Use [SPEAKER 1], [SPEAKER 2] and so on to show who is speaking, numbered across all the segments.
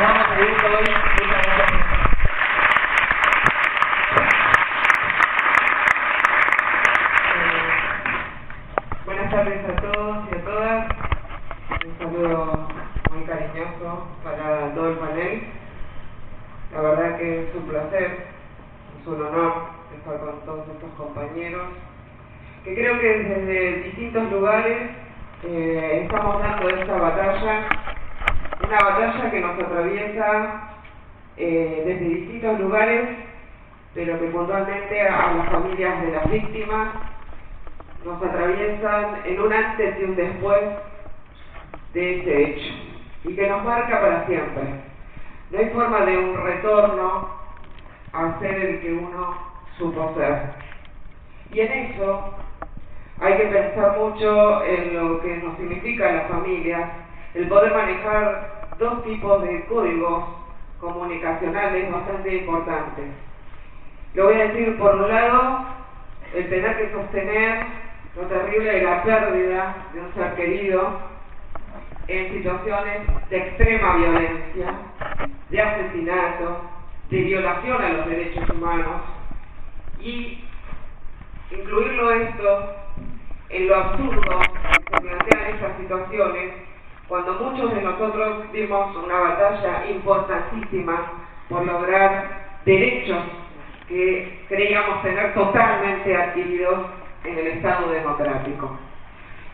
[SPEAKER 1] vamos a ir hoy. Muchas gracias. Buenas tardes a todos y a todas. Un saludo muy cariñoso para todo el panel. La verdad que es un placer, es un honor estar con todos estos compañeros, que creo que desde distintos lugares estamos dando esta batalla, una batalla que nos atraviesa desde distintos lugares, pero que puntualmente a las familias de las víctimas nos atraviesan en un antes y un después de ese hecho, y que nos marca para siempre. No hay forma de un retorno a ser el que uno supo ser. Y en eso hay que pensar mucho en lo que nos significa la familia, el poder manejar dos tipos de códigos comunicacionales bastante importantes. Lo voy a decir por un lado, el tener que sostener lo terrible de la pérdida de un ser querido en situaciones de extrema violencia, de asesinato, de violación a los derechos humanos, y incluirlo esto en lo absurdo que se plantean estas situaciones cuando muchos de nosotros dimos una batalla importantísima por lograr derechos que creíamos tener totalmente adquiridos en el Estado democrático.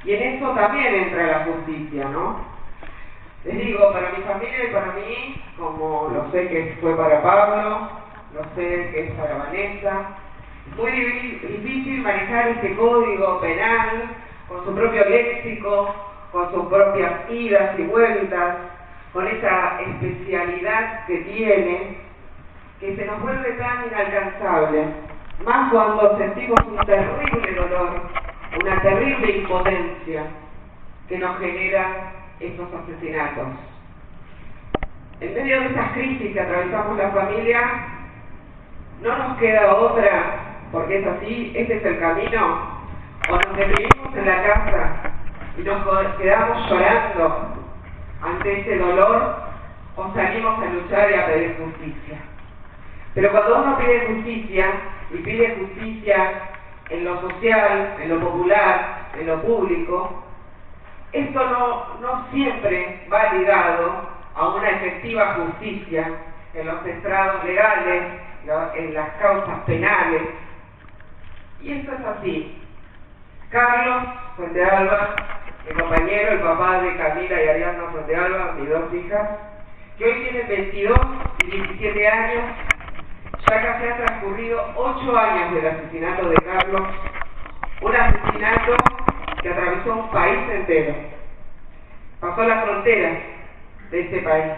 [SPEAKER 1] Y en eso también entra la justicia, ¿no? Les digo, para mi familia y para mí, como lo sé que fue para Pablo, lo sé que es para Vanessa, es muy difícil manejar este código penal con su propio léxico, con sus propias idas y vueltas, con esa especialidad que tiene, que se nos vuelve tan inalcanzable, más cuando sentimos un terrible dolor, una terrible impotencia que nos genera estos asesinatos. En medio de estas crisis que atravesamos la familia, no nos queda otra, porque es así, este es el camino, o nos deprimimos en la casa y nos quedamos llorando ante ese dolor, o salimos a luchar y a pedir justicia. Pero cuando uno pide justicia, y pide justicia en lo social, en lo popular, en lo público, esto no siempre va ligado a una efectiva justicia en los estrados legales, en las causas penales. Y esto es así. Carlos Fuentealba, mi compañero, el papá de Camila y Ariadna Fuentealba, mis dos hijas, que hoy tienen 22 y 17 años, ya casi han transcurrido 8 años del asesinato de Carlos, un asesinato que atravesó un país entero, pasó las fronteras de este país,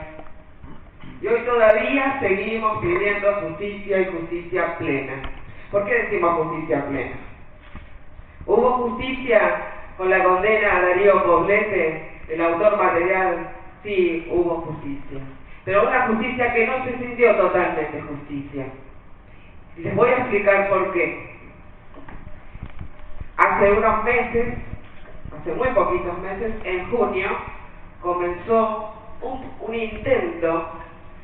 [SPEAKER 1] y hoy todavía seguimos pidiendo justicia y justicia plena. ¿Por qué decimos justicia plena? ¿Hubo justicia con la condena a Darío Poblete, el autor material? Sí, hubo justicia, pero una justicia que no se sintió totalmente justicia. Y les voy a explicar por qué. Hace unos meses, hace muy poquitos meses, en junio, comenzó un intento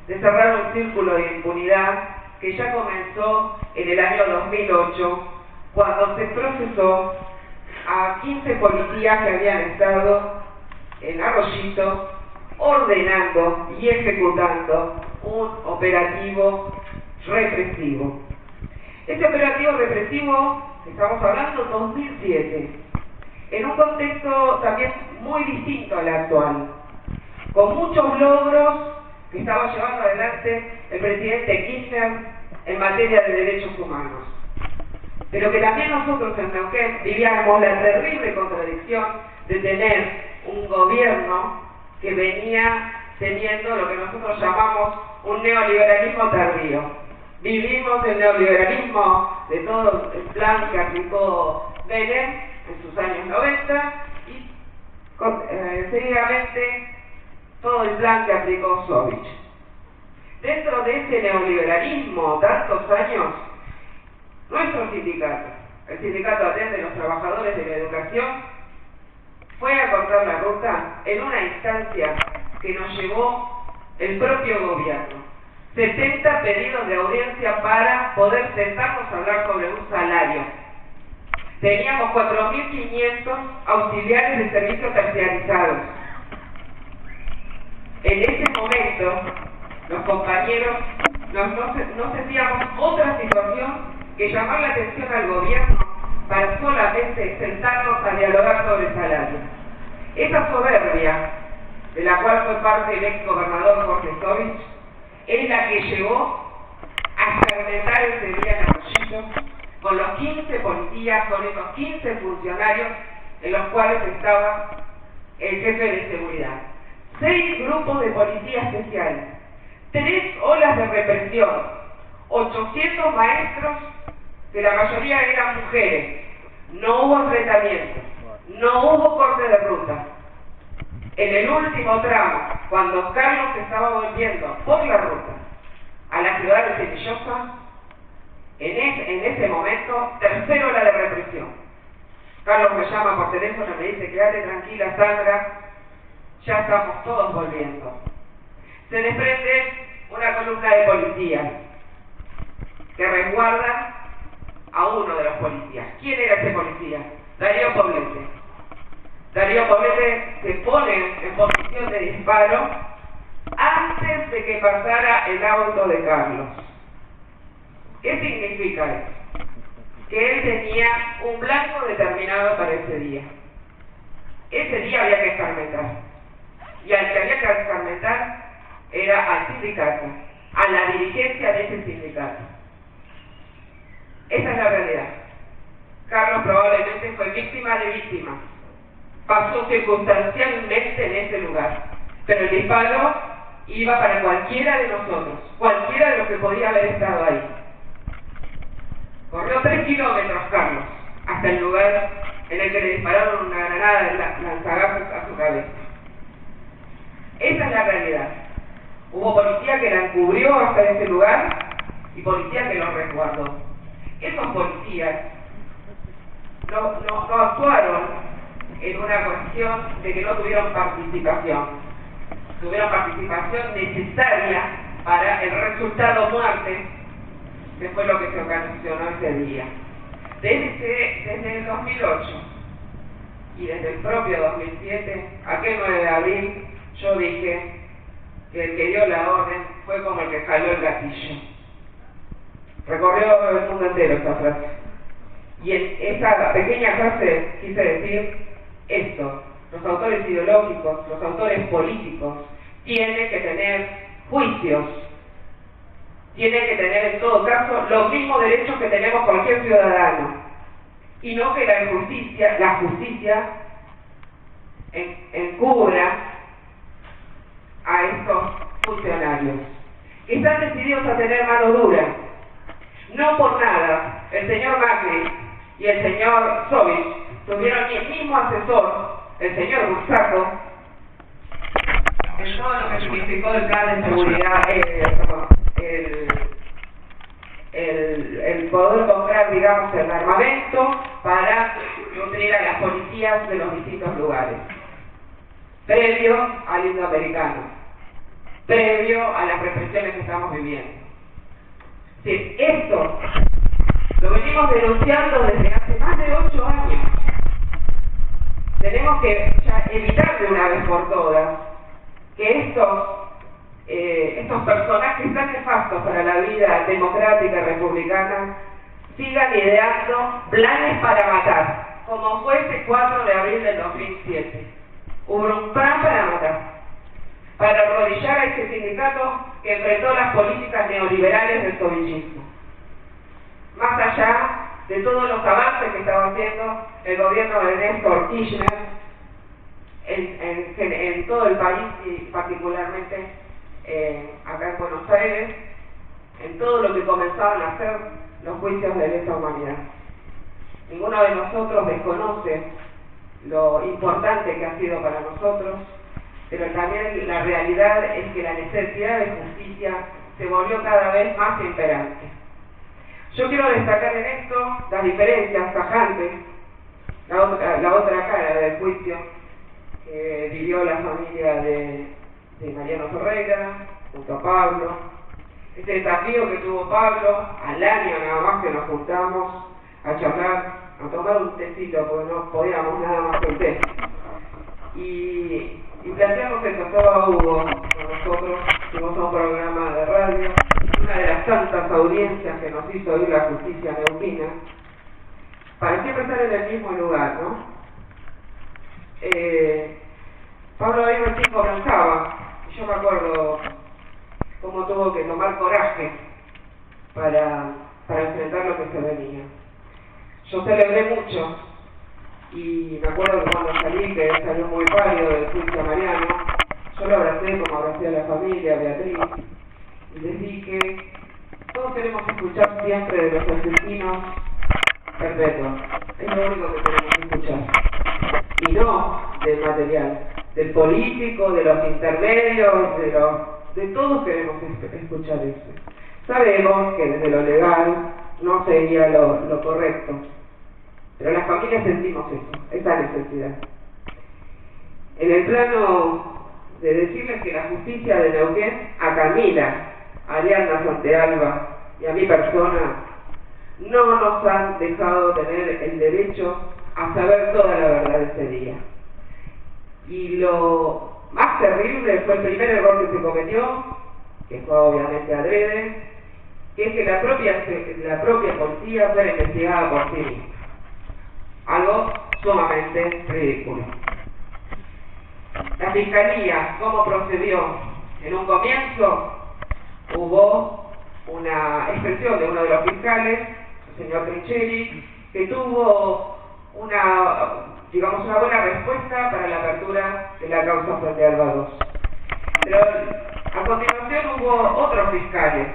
[SPEAKER 1] de cerrar un círculo de impunidad que ya comenzó en el año 2008, cuando se procesó a 15 policías que habían estado en Arroyito ordenando y ejecutando un operativo represivo. Este operativo represivo, estamos hablando de 2007, en un contexto también muy distinto al actual, con muchos logros que estaba llevando adelante el presidente Kirchner en materia de derechos humanos, pero que también nosotros en Neuquén vivíamos la terrible contradicción de tener un gobierno que venía teniendo lo que nosotros llamamos un neoliberalismo tardío. Vivimos el neoliberalismo de todo el plan que aplicó Menem en sus años 90 y seguidamente todo el plan que aplicó Sovich. Dentro de ese neoliberalismo, tantos años, nuestro sindicato, el sindicato ATEN de los trabajadores de la educación, fue a cortar la ruta en una instancia que nos llevó el propio gobierno. 70 pedidos de audiencia para poder sentarnos a hablar sobre un salario. Teníamos 4.500 auxiliares de servicio terciarizados. En ese momento, los compañeros no sentíamos otra situación que llamar la atención al gobierno para solamente sentarnos a dialogar sobre el salario. Esa soberbia, de la cual fue parte el ex gobernador Jorge Sovich, es la que llevó a escarmentar ese día en Arroyito con los 15 policías, con esos 15 funcionarios en los cuales estaba el jefe de seguridad. 6 grupos de policía especial, 3 olas de represión, 800 maestros, que la mayoría eran mujeres. No hubo enfrentamiento, no hubo corte de ruta. En el último tramo, cuando Carlos estaba volviendo por la ruta a la ciudad de Semillosa, en ese momento, tercera ola de represión. Carlos me llama por teléfono y me dice: quédate tranquila, Sandra, ya estamos todos volviendo. Se desprende una columna de policías que resguarda a uno de los policías. ¿Quién era ese policía? Darío Poblete. Darío Poblete se pone en posición de disparo antes de que pasara el auto de Carlos. ¿Qué significa eso? Que él tenía un blanco determinado para ese día. Ese día había que escarmentar. Y al que había que escarmentar era al sindicato, a la dirigencia de ese sindicato. Esa es la realidad. Carlos probablemente fue víctima de víctima. Pasó circunstancialmente en ese lugar. Pero el disparo iba para cualquiera de nosotros, cualquiera de los que podía haber estado ahí. Corrió 3 kilómetros Carlos, hasta el lugar en el que le dispararon una granada de lanzagazos a su cabeza. Esa es la realidad. Hubo policía que la encubrió hasta ese lugar y policía que lo resguardó. Esos policías no actuaron en una cuestión de que no tuvieron participación. Tuvieron participación necesaria para el resultado muerte, que fue lo que se ocasionó ese día. Desde el 2008 y desde el propio 2007, aquel 9 de abril, yo dije que el que dio la orden fue como el que jaló el gatillo. Recorrió el mundo entero esa frase. Y en esa pequeña frase quise decir esto: los autores ideológicos, los autores políticos tienen que tener juicios, tienen que tener en todo caso los mismos derechos que tenemos cualquier ciudadano, y no que la justicia encubra a estos funcionarios que están decididos a tener mano dura. No por nada el señor Macri y el señor Sovich tuvieron el mismo asesor, el señor Bursaco, en todo lo que significó el plan de seguridad, el poder comprar, digamos, el armamento para nutrir a las policías de los distintos lugares, previo al indoamericano, previo a las represiones que estamos viviendo. Sí, esto lo venimos denunciando desde hace más de 8 años. Tenemos que ya evitar de una vez por todas que estos personajes tan nefastos para la vida democrática y republicana sigan ideando planes para matar, como fue ese 4 de abril del 2007. Hubo un plan para matar, para arrodillar a ese sindicato que enfrentó las políticas neoliberales del sovichismo. Más allá de todos los avances que estaba haciendo el gobierno de Néstor Kirchner en todo el país y particularmente acá en Buenos Aires, en todo lo que comenzaban a hacer los juicios de lesa humanidad. Ninguno de nosotros desconoce lo importante que ha sido para nosotros, pero también la realidad es que la necesidad de justicia se volvió cada vez más imperante. Yo quiero destacar en esto las diferencias tajantes, la otra cara del juicio que vivió la familia de de Mariano Ferreira, junto a Pablo. Este desafío que tuvo Pablo, al año nada más que nos juntamos a charlar, a tomar un tecito, porque no podíamos nada más que un té. Y planteamos eso, estaba Hugo con nosotros, fuimos a un programa de radio, una de las tantas audiencias que nos hizo oír la justicia neuquina, para siempre estar en el mismo lugar, ¿no? Pablo ahí recién comenzaba, y yo me acuerdo cómo tuvo que tomar coraje para enfrentar lo que se venía. Yo celebré mucho, y me acuerdo que cuando salí, que él salió muy pálido del juicio a Mariano, yo lo abracé como abracé a la familia, a Beatriz, y les dije, todos queremos escuchar siempre de los asesinos perpetuos, es lo único que queremos escuchar, y no del material, del político, de los intermedios, de todos queremos escuchar eso. Sabemos que desde lo legal no sería lo correcto, pero las familias sentimos eso, esa necesidad. En el plano de decirles que la justicia de Neuquén, a Camila, a Ariadna Santealba y a mi persona, no nos han dejado tener el derecho a saber toda la verdad de ese día. Y lo más terrible fue el primer error que se cometió, que fue obviamente adrede, que es que la propia policía fuera investigada por sí misma. Algo sumamente ridículo. La Fiscalía, ¿cómo procedió? En un comienzo hubo una expresión de uno de los fiscales, el señor Trincheri, que tuvo una buena respuesta para la apertura de la causa frente a Alba II. Pero a continuación hubo otros fiscales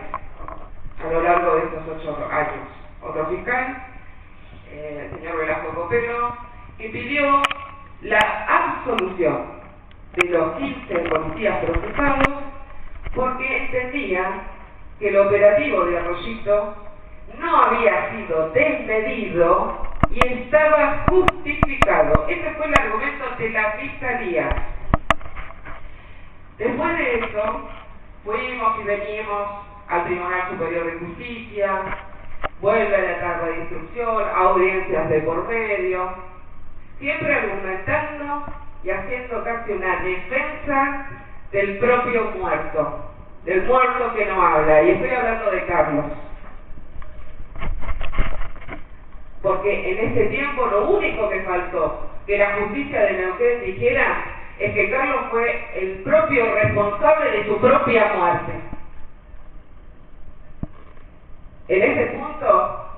[SPEAKER 1] a lo largo de estos 8 años. Otro fiscal, el señor Velasco Copelo, que pidió la absolución de los 15 policías procesados porque entendía que el operativo de Arroyito no había sido desmedido y estaba justificado. Ese fue el argumento de la Fiscalía. Después de eso, fuimos y venimos al Tribunal Superior de Justicia, vuelve a la etapa de instrucción, audiencias de por medio, siempre argumentando y haciendo casi una defensa del propio muerto, del muerto que no habla, y estoy hablando de Carlos. Porque en ese tiempo lo único que faltó que la justicia de Neuquén dijera es que Carlos fue el propio responsable de su propia muerte. En ese punto,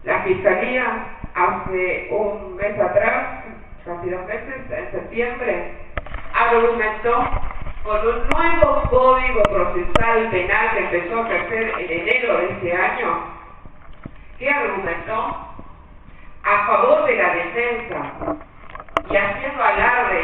[SPEAKER 1] la Fiscalía hace un mes atrás, casi 2 meses, en septiembre, argumentó con un nuevo código procesal penal que empezó a ejercer en enero de este año, que argumentó a favor de la defensa y haciendo alarde